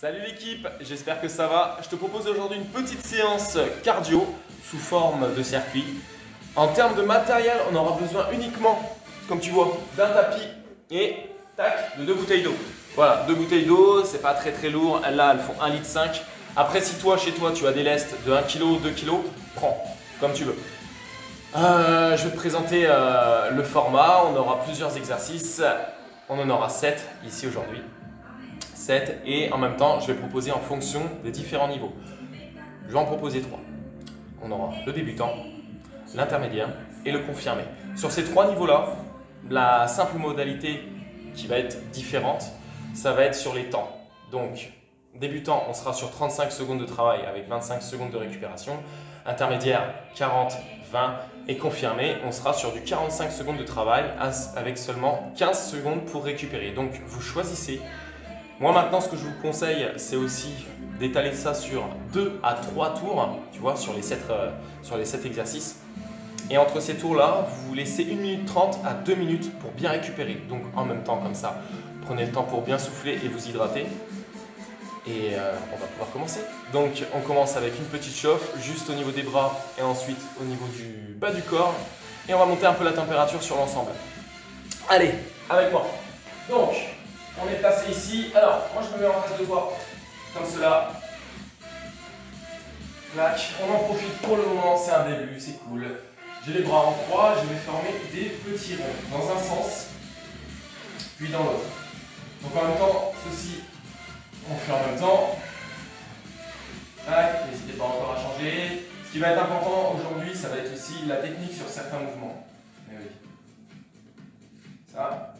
Salut l'équipe, j'espère que ça va. Je te propose aujourd'hui une petite séance cardio sous forme de circuit. En termes de matériel, on aura besoin uniquement, comme tu vois, d'un tapis et tac, de 2 bouteilles d'eau. Voilà, 2 bouteilles d'eau, c'est pas très lourd. Là, elles font 1,5 litre. Après, si toi, chez toi, tu as des lestes de 1 kg, 2 kg, prends, comme tu veux. Je vais te présenter le format. On aura plusieurs exercices. On en aura 7 ici aujourd'hui. 7 et en même temps, je vais proposer en fonction des différents niveaux. Je vais en proposer 3. On aura le débutant, l'intermédiaire et le confirmé. Sur ces 3 niveaux-là, la simple modalité qui va être différente, ça va être sur les temps. Donc, débutant, on sera sur 35 secondes de travail avec 25 secondes de récupération. Intermédiaire, 40, 20 et confirmé, on sera sur du 45 secondes de travail avec seulement 15 secondes pour récupérer. Donc, vous choisissez. Moi maintenant, ce que je vous conseille, c'est aussi d'étaler ça sur 2 à 3 tours, tu vois, sur les 7 exercices. Et entre ces tours-là, vous vous laissez 1 minute 30 à 2 minutes pour bien récupérer. Donc en même temps, comme ça, prenez le temps pour bien souffler et vous hydrater. Et on va pouvoir commencer. Donc on commence avec une petite chauffe, juste au niveau des bras et ensuite au niveau du bas du corps. Et on va monter un peu la température sur l'ensemble. Allez, avec moi. Donc, on est placé ici. Alors, moi je me mets en face de toi, comme cela. Clac. On en profite pour le moment, c'est un début, c'est cool. J'ai les bras en croix, je vais former des petits ronds dans un sens, puis dans l'autre. Donc en même temps, ceci, on fait en même temps. Tac, n'hésitez pas encore à changer. Ce qui va être important aujourd'hui, ça va être aussi la technique sur certains mouvements. Mais oui. Ça.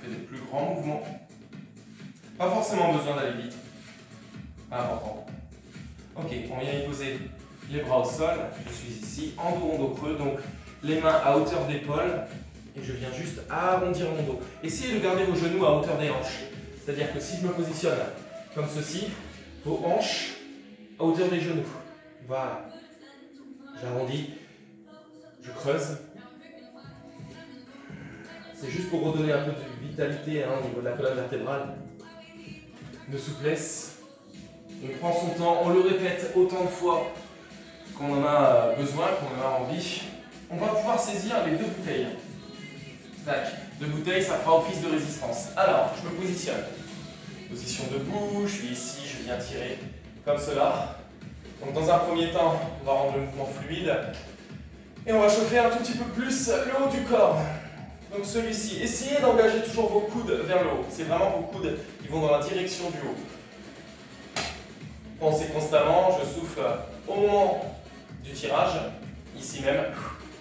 Des plus grands mouvements. Pas forcément besoin d'aller vite. Pas important. Ok, on vient y poser les bras au sol. Je suis ici, en dos creux, donc les mains à hauteur d'épaule. Et je viens juste arrondir mon dos. Essayez de garder vos genoux à hauteur des hanches. C'est-à-dire que si je me positionne comme ceci, vos hanches à hauteur des genoux. Voilà. J'arrondis, je creuse. C'est juste pour redonner un peu de vitalité au niveau de la colonne vertébrale, de souplesse. On prend son temps, on le répète autant de fois qu'on en a besoin, qu'on en a envie. On va pouvoir saisir les 2 bouteilles. Tac, 2 bouteilles, ça fera office de résistance. Alors, je me positionne. Position debout, je suis ici, je viens tirer comme cela. Donc dans un premier temps, on va rendre le mouvement fluide. Et on va chauffer un tout petit peu plus le haut du corps. Donc celui-ci, essayez d'engager toujours vos coudes vers le haut. C'est vraiment vos coudes qui vont dans la direction du haut. Pensez constamment, je souffle au moment du tirage, ici même,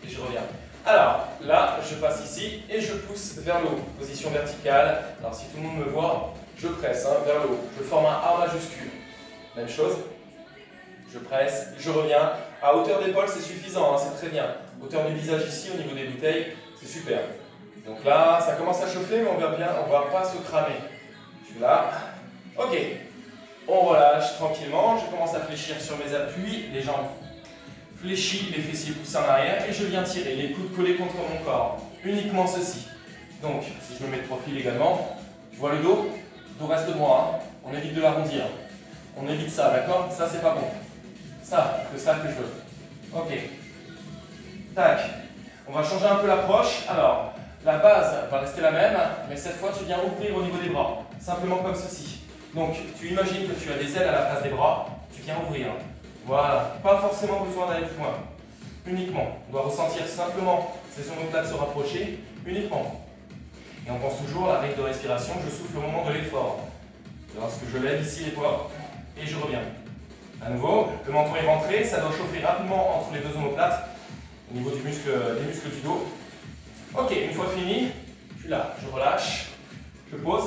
et je reviens. Alors là, je passe ici et je pousse vers le haut. Position verticale. Alors si tout le monde me voit, je presse vers le haut. Je forme un A majuscule. Même chose. Je presse, je reviens. À hauteur d'épaule, c'est suffisant, c'est très bien. Hauteur du visage ici, au niveau des bouteilles, c'est super. Donc là, ça commence à chauffer, mais on va bien, on va pas se cramer. Je suis là. Ok. On relâche tranquillement. Je commence à fléchir sur mes appuis, les jambes fléchies, les fessiers poussés en arrière, et je viens tirer, les coudes collés contre mon corps. Uniquement ceci. Donc, si je me mets de profil également, tu vois le dos reste droit. On évite de l'arrondir. On évite ça, d'accord? Ça, c'est pas bon. Ça, c'est ça que je veux. Ok. Tac. On va changer un peu l'approche. Alors, la base va rester la même, mais cette fois tu viens ouvrir au niveau des bras, simplement comme ceci. Donc tu imagines que tu as des ailes à la place des bras, tu viens ouvrir. Voilà, pas forcément besoin d'aller plus loin. Uniquement, on doit ressentir simplement ces omoplates se rapprocher, uniquement. Et on pense toujours à la règle de respiration, je souffle au moment de l'effort. Lorsque je lève ici les poids et je reviens. À nouveau, le menton est rentré, ça doit chauffer rapidement entre les 2 omoplates, au niveau des muscles du dos. Ok, une fois fini, je suis là, je relâche, je pose.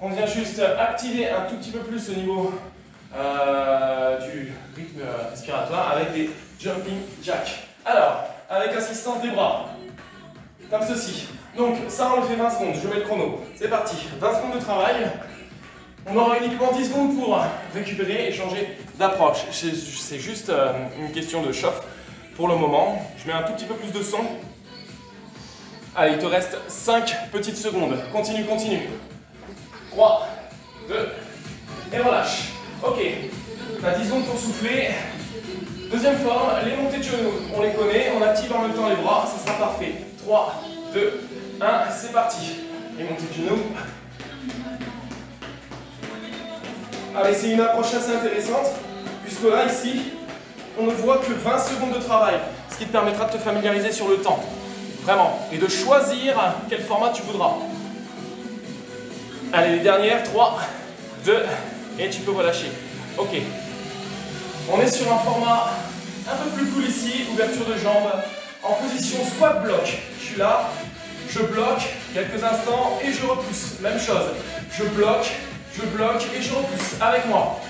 On vient juste activer un tout petit peu plus au niveau du rythme respiratoire avec des jumping jacks. Alors, avec assistance des bras, comme ceci. Donc ça on le fait 20 secondes, je mets le chrono. C'est parti, 20 secondes de travail. On aura uniquement 10 secondes pour récupérer et changer d'approche. C'est juste une question de chauffe pour le moment. Je mets un tout petit peu plus de son. Allez, il te reste 5 petites secondes. Continue, continue. 3, 2, et relâche. Ok, tu as 10 secondes pour souffler. Deuxième forme, les montées de genoux, on les connaît, on active en même temps les bras, ça sera parfait. 3, 2, 1, c'est parti. Les montées de genoux. Allez, c'est une approche assez intéressante, puisque là, ici, on ne voit que 20 secondes de travail, ce qui te permettra de te familiariser sur le temps. Vraiment. Et de choisir quel format tu voudras. Allez, les dernières, 3, 2, et tu peux relâcher. Ok. On est sur un format un peu plus cool ici, ouverture de jambes, en position squat bloc. Je suis là, je bloque quelques instants et je repousse. Même chose. Je bloque et je repousse. Avec moi.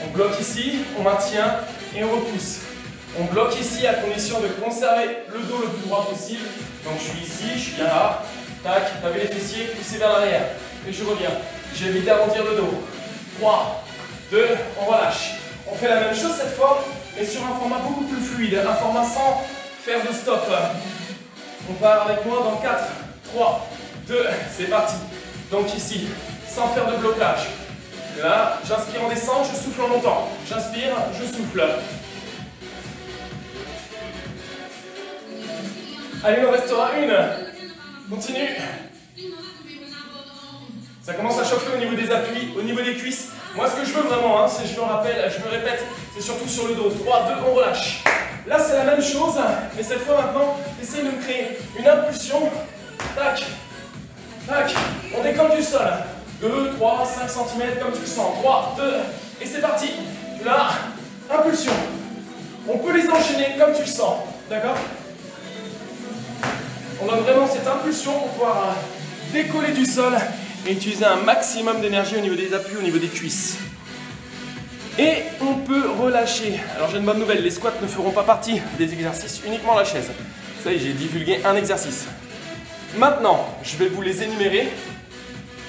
On bloque ici, on maintient et on repousse. On bloque ici à condition de conserver le dos le plus droit possible. Donc je suis ici, je suis bien là. Tac, taper les fessiers, pousser vers l'arrière. Et je reviens. J'évite d'arrondir le dos. 3, 2, on relâche. On fait la même chose cette fois, mais sur un format beaucoup plus fluide. Un format sans faire de stop. On part avec moi dans 4, 3, 2, c'est parti. Donc ici, sans faire de blocage. Là, j'inspire en descente, je souffle en montant. J'inspire, je souffle. Allez, il en restera une. Continue. Ça commence à chauffer au niveau des appuis, au niveau des cuisses. Moi, ce que je veux vraiment, hein, je me rappelle, je me répète, c'est surtout sur le dos. 3, 2, on relâche. Là, c'est la même chose, mais cette fois maintenant, essaye de me créer une impulsion. Tac, tac. On décolle du sol. 2, 3, 5 cm comme tu le sens. 3, 2, et c'est parti. Là, impulsion. On peut les enchaîner comme tu le sens. D'accord? On a vraiment cette impulsion pour pouvoir décoller du sol et utiliser un maximum d'énergie au niveau des appuis, au niveau des cuisses. Et on peut relâcher. Alors j'ai une bonne nouvelle, les squats ne feront pas partie des exercices, uniquement la chaise. Ça y est, j'ai divulgué un exercice. Maintenant, je vais vous les énumérer.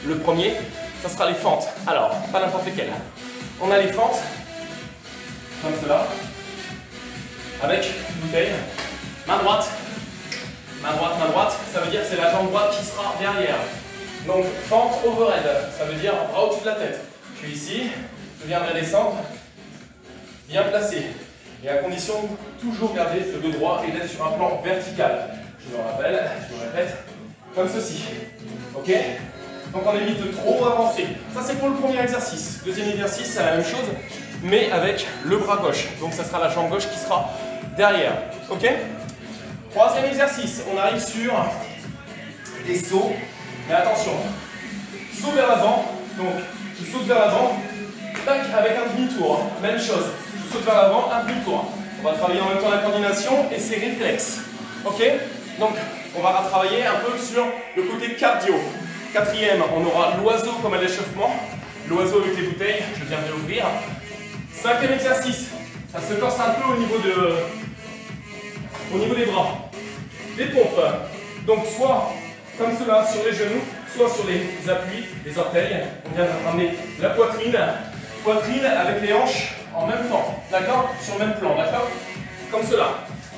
Le premier, ça sera les fentes. Alors, pas n'importe lesquelles. On a les fentes, comme cela, avec une bouteille, main droite, main droite, ça veut dire que c'est la jambe droite qui sera derrière. Donc, fente overhead, ça veut dire bras au-dessus de la tête. Je suis ici, je viendrai descendre, bien placé. Et à condition de toujours garder le dos droit et d'être sur un plan vertical. Je me rappelle, je me répète, comme ceci. Ok? Donc on évite de trop avancer. Ça c'est pour le premier exercice. Deuxième exercice, c'est la même chose, mais avec le bras gauche. Donc ça sera la jambe gauche qui sera derrière. Ok? Troisième exercice, on arrive sur des sauts. Mais attention, saut vers l'avant. Donc je saute vers l'avant, tac, avec un demi-tour. Même chose, je saute vers l'avant, un demi-tour. On va travailler en même temps la coordination et ses réflexes. Ok? Donc on va travailler un peu sur le côté cardio. Quatrième, on aura l'oiseau comme à l'échauffement. L'oiseau avec les bouteilles, je viendrai ouvrir. Cinquième exercice, ça se corse un peu au niveau des bras. Les pompes, donc soit comme cela sur les genoux, soit sur les appuis, les orteils. On vient de ramener la poitrine avec les hanches en même temps, d'accord? Sur le même plan, d'accord? Comme cela,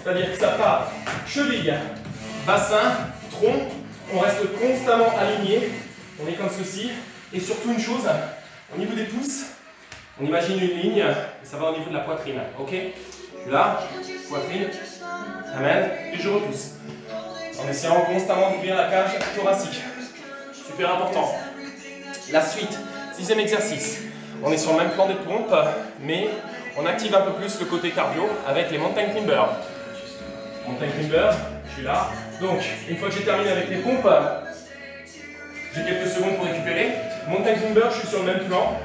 c'est-à-dire que ça part cheville, bassin, tronc. On reste constamment aligné, on est comme ceci, et surtout une chose, au niveau des pouces, on imagine une ligne, et ça va au niveau de la poitrine, ok? Je suis là, poitrine, j'amène, et je repousse. En essayant constamment d'ouvrir la cage thoracique, super important. La suite, sixième exercice, on est sur le même plan des pompes, mais on active un peu plus le côté cardio avec les mountain climbers. Mountain climber, je suis là. Donc, une fois que j'ai terminé avec les pompes, j'ai quelques secondes pour récupérer. Mountain climber, je suis sur le même plan.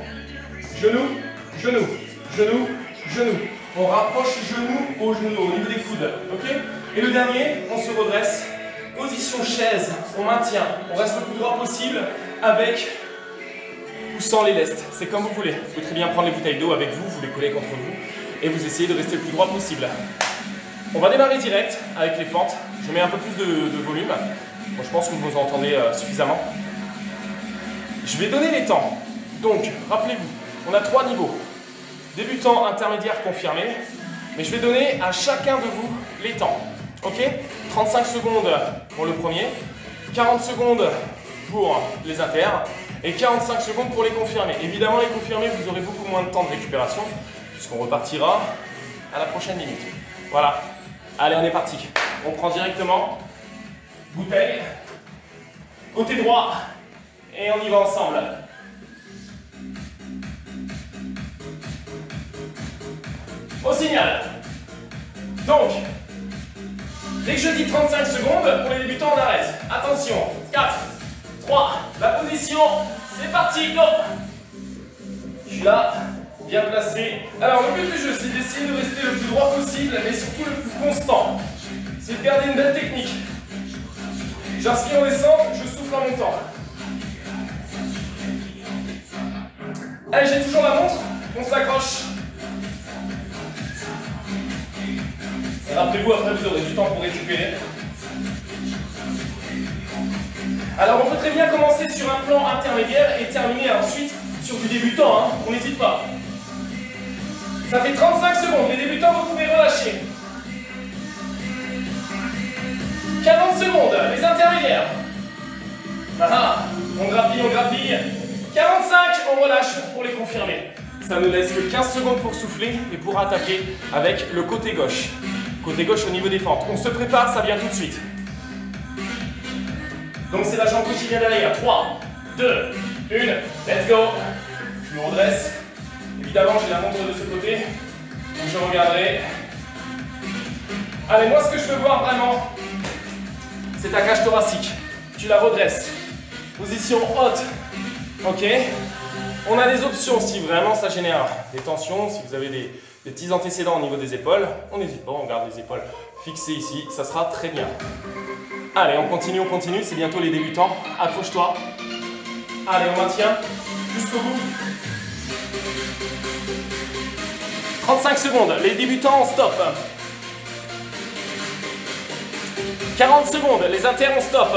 Genou, genou, genou, genou. On rapproche genou au genou, au niveau des coudes. Ok? Et le dernier, on se redresse. Position chaise, on maintient. On reste le plus droit possible avec ou sans les lestes. C'est comme vous voulez. Vous pouvez très bien prendre les bouteilles d'eau avec vous, vous les collez contre vous et vous essayez de rester le plus droit possible. On va démarrer direct avec les fentes. Je mets un peu plus de volume. Bon, je pense que vous entendez suffisamment. Je vais donner les temps. Donc, rappelez-vous, on a 3 niveaux. Débutant, intermédiaire, confirmé. Mais je vais donner à chacun de vous les temps. Ok? 35 secondes pour le premier, 40 secondes pour les inters et 45 secondes pour les confirmer. Évidemment, les confirmer, vous aurez beaucoup moins de temps de récupération puisqu'on repartira à la prochaine limite. Voilà. Allez, on est parti. On prend directement bouteille, côté droit et on y va ensemble. Au signal. Donc, dès que je dis 35 secondes, pour les débutants, on arrête. Attention, 4, 3, la position, c'est parti, go! Je suis là, bien placé. Alors, le but du jeu, c'est d'essayer de rester le plus droit possible, mais surtout le plus constant. C'est de garder une belle technique. J'inspire en descente, je souffle en montant. Allez, j'ai toujours la montre, on s'accroche. Et rappelez-vous, après vous aurez du temps pour récupérer. Alors on peut très bien commencer sur un plan intermédiaire et terminer ensuite sur du débutant, hein. On n'hésite pas. Ça fait 35 secondes, les débutants vous pouvez relâcher. 40 secondes, les intermédiaires. Ah, on grappille. 45, on relâche pour les confirmer. Ça ne laisse que 15 secondes pour souffler et pour attaquer avec le côté gauche. Côté gauche au niveau des fentes. On se prépare, ça vient tout de suite. Donc c'est la jambe qui vient derrière. 3, 2, 1, let's go. Je me redresse. Évidemment, j'ai la montre de ce côté. Donc je regarderai. Allez, moi ce que je veux voir vraiment, c'est ta cage thoracique. Tu la redresses. Position haute. Ok. On a des options si vraiment ça génère des tensions, si vous avez des petits antécédents au niveau des épaules. On n'hésite pas, on garde les épaules fixées ici, ça sera très bien. Allez, on continue, c'est bientôt les débutants. Accroche-toi. Allez, on maintient jusqu'au bout. 35 secondes, les débutants, on stop. 40 secondes, les inters, on stop.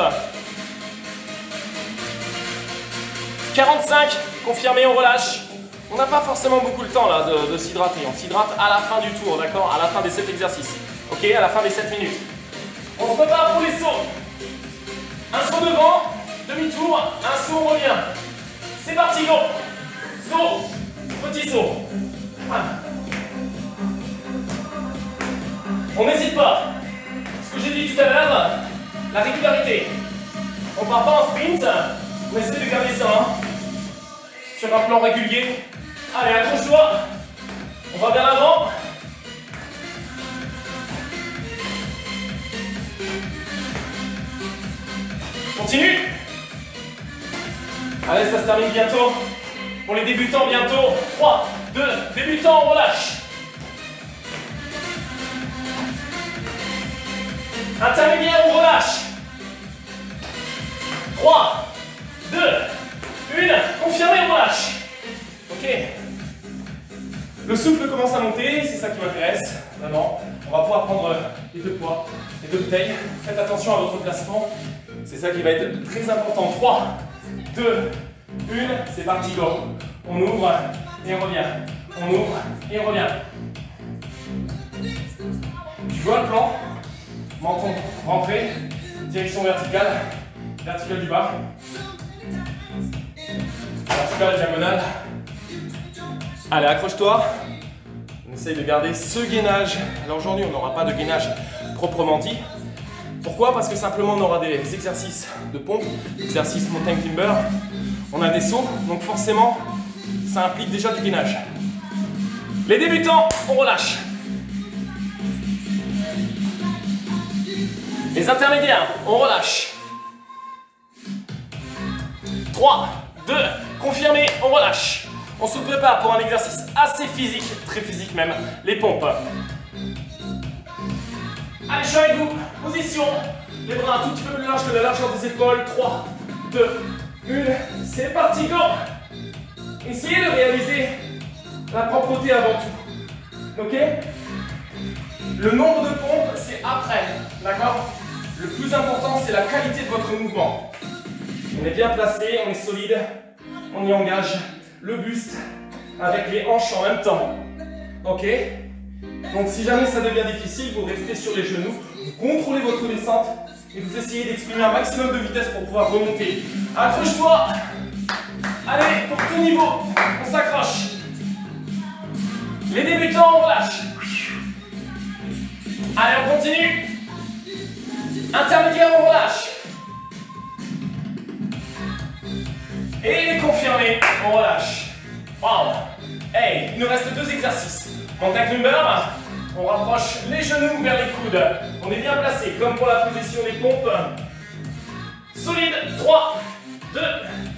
45, confirmé, on relâche. On n'a pas forcément beaucoup le temps là de s'hydrater. On s'hydrate à la fin du tour, d'accord? À la fin des 7 exercices. Ok, à la fin des 7 minutes. On se prépare pour les sauts. Un saut devant, demi-tour, un saut, on revient. C'est parti, go! Saut, petit saut. On n'hésite pas. Ce que j'ai dit tout à l'heure, la régularité. On ne part pas en sprint, on essaie de garder ça. Hein. Sur un plan régulier. Allez, accroche-toi. On va vers l'avant. Continue. Allez, ça se termine bientôt. Pour les débutants, bientôt. 3, 2, débutants, on relâche. Intermédiaire, on relâche. 3, 2, 1, confirmé, on relâche. Ok. Le souffle commence à monter, c'est ça qui m'intéresse, vraiment. On va pouvoir prendre les deux poids, les deux bouteilles. Faites attention à votre placement, c'est ça qui va être très important. 3, 2, 1, c'est parti, go. On ouvre et on revient. On ouvre et on revient. Tu vois le plan? Menton rentré, direction verticale, verticale du bas. Verticale, diagonale. Allez, accroche-toi. On essaye de garder ce gainage. Alors aujourd'hui, on n'aura pas de gainage proprement dit. Pourquoi? Parce que simplement, on aura des exercices de pompe, exercices mountain climber. On a des sauts, donc forcément, ça implique déjà du gainage. Les débutants, on relâche. Les intermédiaires, on relâche. 3, 2, confirmé, on relâche. On se prépare pour un exercice assez physique, très physique même, les pompes. Allez, je suis avec vous. Position. Les bras un tout petit peu plus larges que la largeur des épaules. 3, 2, 1. C'est parti, go. Essayez de réaliser la propreté avant tout. Ok? Le nombre de pompes, c'est après. D'accord? Le plus important, c'est la qualité de votre mouvement. On est bien placé, on est solide. On y engage le buste avec les hanches en même temps. Ok? Donc si jamais ça devient difficile, vous restez sur les genoux, vous contrôlez votre descente et vous essayez d'exprimer un maximum de vitesse pour pouvoir remonter. Accroche-toi. Allez, pour tout niveau, on s'accroche. Les débutants, on relâche. Allez, on continue. Intermédiaire, on relâche. Et les confirmés, on relâche. Wow. Hey, il nous reste 2 exercices. Contact number, on rapproche les genoux vers les coudes. On est bien placé, comme pour la position des pompes. Solide, 3, 2,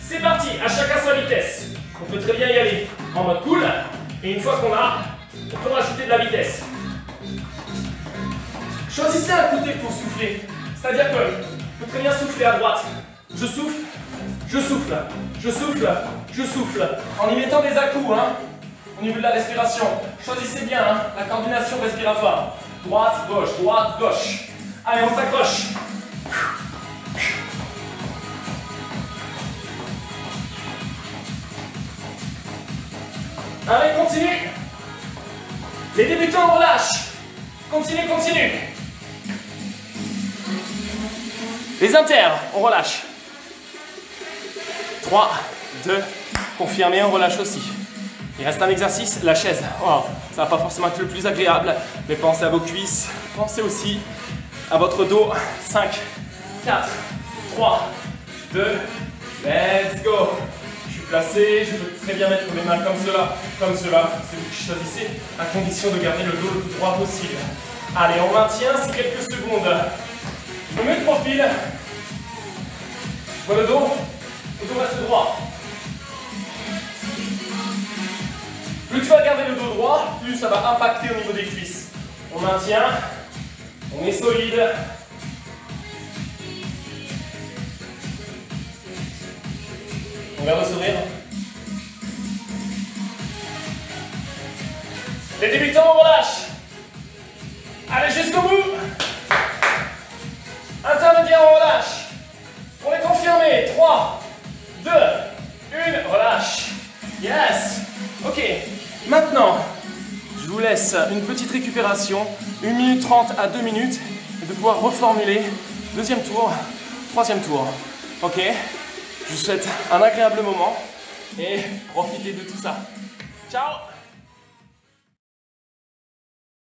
c'est parti. À chacun sa vitesse. On peut très bien y aller en mode cool. Et une fois qu'on a, on peut rajouter de la vitesse. Choisissez un côté pour souffler. C'est-à-dire que je peux très bien souffler à droite. Je souffle, je souffle, je souffle, je souffle. En y mettant des à-coups, hein, au niveau de la respiration. Choisissez bien hein, la coordination respiratoire. Droite, gauche. Allez, on s'accroche. Allez, continue. Les débutants, on relâche. Continue. Les inters, on relâche. 3, 2, confirmé, on relâche aussi. Il reste un exercice, la chaise. Oh, ça va pas forcément être le plus agréable, mais pensez à vos cuisses, pensez aussi à votre dos. 5, 4, 3, 2, let's go. Je suis placé, je peux très bien mettre mes mains comme cela, c'est vous qui choisissez, à condition de garder le dos le plus droit possible. Allez, on maintient, c'est quelques secondes. Je me mets de profil. Je vois le dos reste droit. Plus tu vas garder le dos droit, plus ça va impacter au niveau des cuisses. On maintient, on est solide. On garde le sourire. Les débutants, on relâche. Allez, jusqu'au bout. Intermédiaire, on relâche. Pour les confirmer, 3, 2, 1, relâche. Yes. Ok, maintenant, je vous laisse une petite récupération, 1 minute 30 à 2 minutes, et de pouvoir reformuler, 2e tour, 3e tour. Ok, je vous souhaite un agréable moment, et profitez de tout ça. Ciao.